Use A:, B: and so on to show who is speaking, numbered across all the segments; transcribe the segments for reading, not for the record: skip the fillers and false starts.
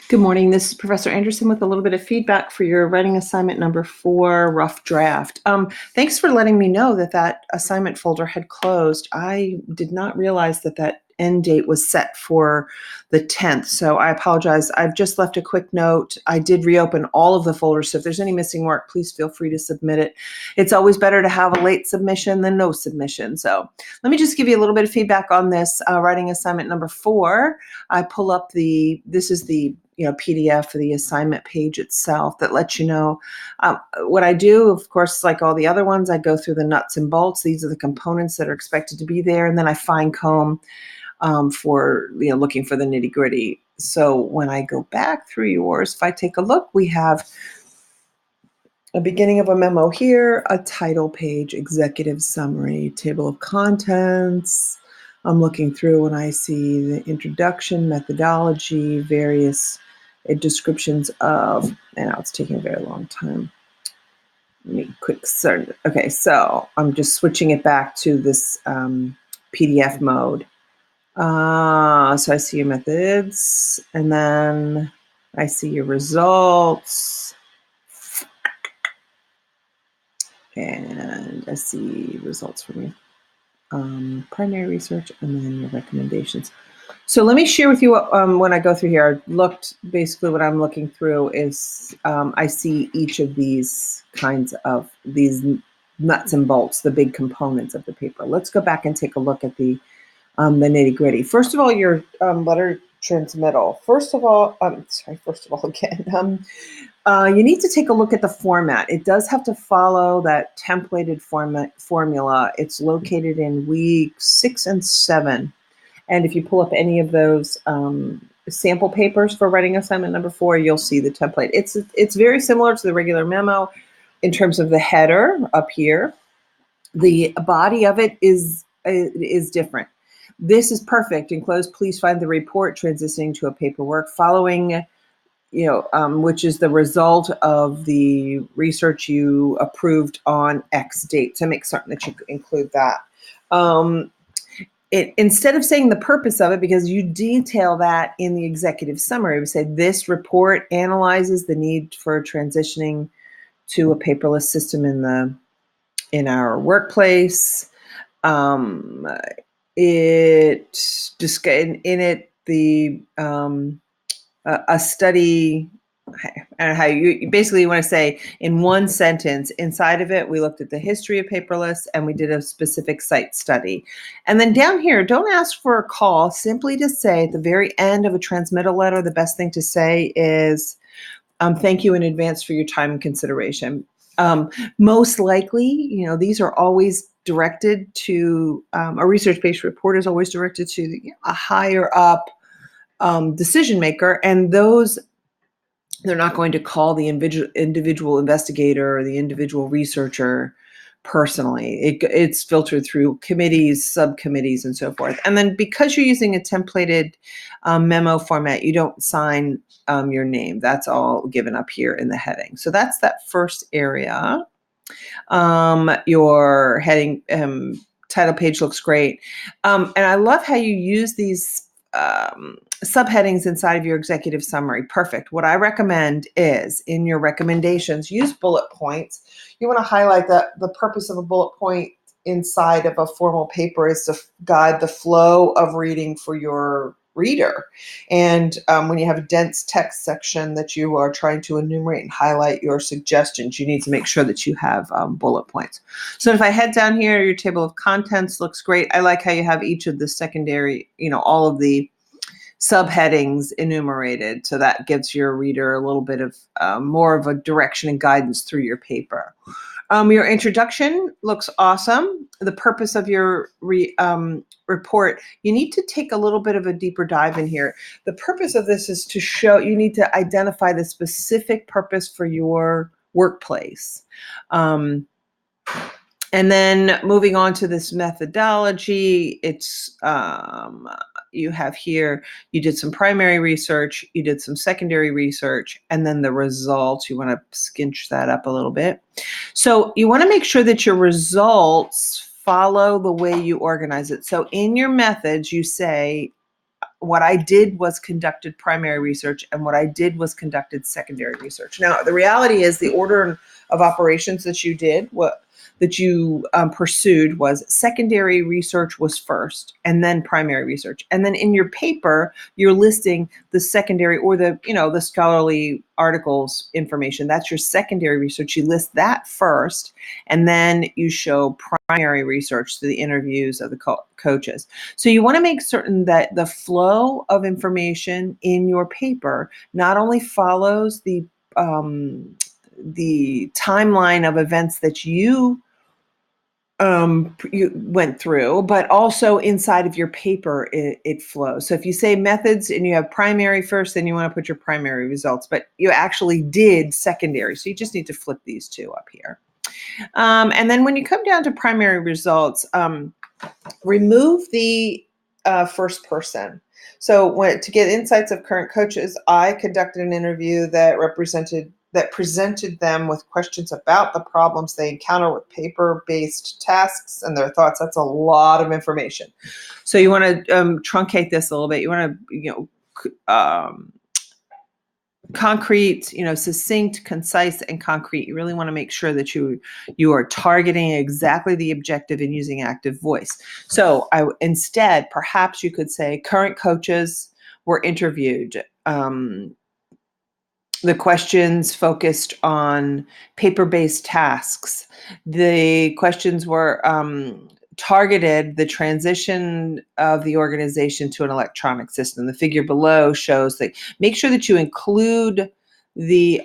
A: Good morning. This is Professor Anderson with a little bit of feedback for your writing assignment number 4, rough draft. Thanks for letting me know that that assignment folder had closed. I did not realize that that end date was set for the 10th, so I apologize. I've just left a quick note. I did reopen all of the folders, so if there's any missing work, please feel free to submit it. It's always better to have a late submission than no submission. So let me just give you a little bit of feedback on this writing assignment number 4. I pull up this is the PDF for the assignment page itself that lets you know what I do. Of course, like all the other ones, I go through the nuts and bolts. These are the components that are expected to be there, and then I fine comb for looking for the nitty gritty. So when I go back through yours, if I take a look, we have a beginning of a memo here, a title page, executive summary, table of contents. I'm looking through and I see the introduction, methodology, various descriptions of, and now it's taking a very long time. Let me quick start. Okay, so I'm just switching it back to this PDF mode. So I see your methods, and then I see your results. And I see results from your primary research and then your recommendations. So let me share with you what, when I go through here, basically what I'm looking through is I see each of these kinds of these nuts and bolts, the big components of the paper. Let's go back and take a look at the nitty gritty. First of all, your letter transmittal. First of all again, you need to take a look at the format. It does have to follow that templated formula. It's located in week 6 and 7. And if you pull up any of those sample papers for writing assignment number 4, you'll see the template. It's very similar to the regular memo in terms of the header up here. The body of it is different. This is perfect. Enclosed, please find the report transitioning to a paperwork following, which is the result of the research you approved on X date. So make certain that you include that. Instead of saying the purpose of it, because you detail that in the executive summary, we say this report analyzes the need for transitioning to a paperless system in our workplace. A study, and how you basically want to say in one sentence inside of it, we looked at the history of paperless and we did a specific site study. And then down here, don't ask for a call, simply to say at the very end of a transmittal letter, the best thing to say is thank you in advance for your time and consideration. Most likely, these are always directed to a research-based report is always directed to a higher up decision maker, and they're not going to call the individual investigator or the individual researcher personally. It's filtered through committees, subcommittees, and so forth. And then because you're using a templated memo format, you don't sign your name. That's all given up here in the heading. So that's that first area. Your heading title page looks great. And I love how you use these subheadings inside of your executive summary. Perfect. What I recommend is in your recommendations, use bullet points. You want to highlight that the purpose of a bullet point inside of a formal paper is to guide the flow of reading for your reader. And when you have a dense text section that you are trying to enumerate and highlight your suggestions, you need to make sure that you have bullet points. So if I head down here, your table of contents looks great. I like how you have each of the secondary, all of the subheadings enumerated. So that gives your reader a little bit of more of a direction and guidance through your paper. Your introduction looks awesome. The purpose of your report, you need to take a little bit of a deeper dive in here. The purpose of this is to show, you need to identify the specific purpose for your workplace. And then moving on to this methodology, it's you have here, you did some primary research, you did some secondary research, and then the results, you want to skinch that up a little bit. So you want to make sure that your results follow the way you organize it. So in your methods, you say, what I did was conducted primary research, and what I did was conducted secondary research. Now, the reality is the order of operations that you did, that you pursued, was secondary research was first, and then primary research. And then in your paper, you're listing the secondary, or the scholarly articles information. That's your secondary research. You list that first, and then you show primary research through the interviews of the coaches. So you want to make certain that the flow of information in your paper not only follows the timeline of events that you went through, but also inside of your paper, it flows. So if you say methods and you have primary first, then you want to put your primary results, but you actually did secondary. So you just need to flip these two up here. And then when you come down to primary results, remove the first person. So to get insights of current coaches, I conducted an interview that presented them with questions about the problems they encounter with paper-based tasks and their thoughts. That's a lot of information. So you want to truncate this a little bit. You want to, concrete, succinct, concise, and concrete. You really want to make sure that you are targeting exactly the objective and using active voice. So instead, perhaps you could say current coaches were interviewed. The questions focused on paper-based tasks. The questions were targeted the transition of the organization to an electronic system. The figure below shows that. Make sure that you include the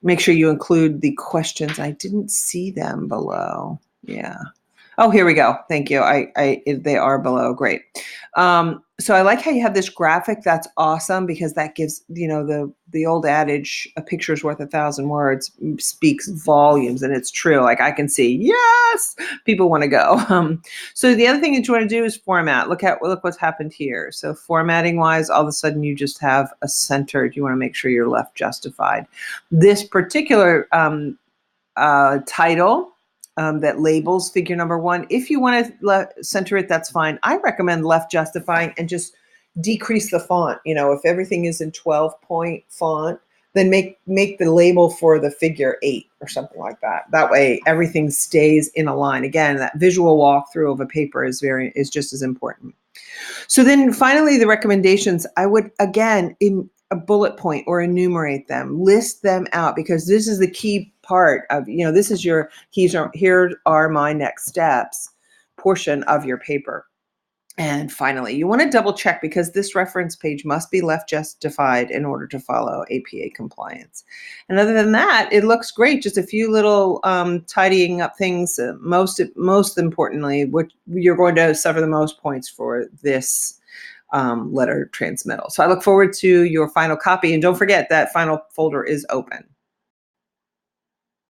A: make sure you include the questions. I didn't see them below. Yeah. Oh, here we go. Thank you. They are below. Great. So I like how you have this graphic. That's awesome, because that gives, the old adage, a picture's worth 1,000 words, speaks volumes, and it's true. Like, I can see, yes, people want to go. So the other thing that you want to do is format. Look what's happened here. So formatting wise, all of a sudden you just have a centered. You want to make sure you're left justified. This particular title, that labels figure number 1. If you want to center it, that's fine. I recommend left justifying and just decrease the font. If everything is in 12-point font, then make the label for the figure 8 or something like that. That way everything stays in a line. Again, that visual walkthrough of a paper is just as important. So then finally, the recommendations, I would, again, in a bullet point or enumerate them, list them out, because this is the key part of, this is your, here are my next steps portion of your paper. And finally, you want to double check, because this reference page must be left justified in order to follow APA compliance. And other than that, it looks great. Just a few little tidying up things. Most importantly, you're going to suffer the most points for this letter transmittal. So I look forward to your final copy, and don't forget that final folder is open.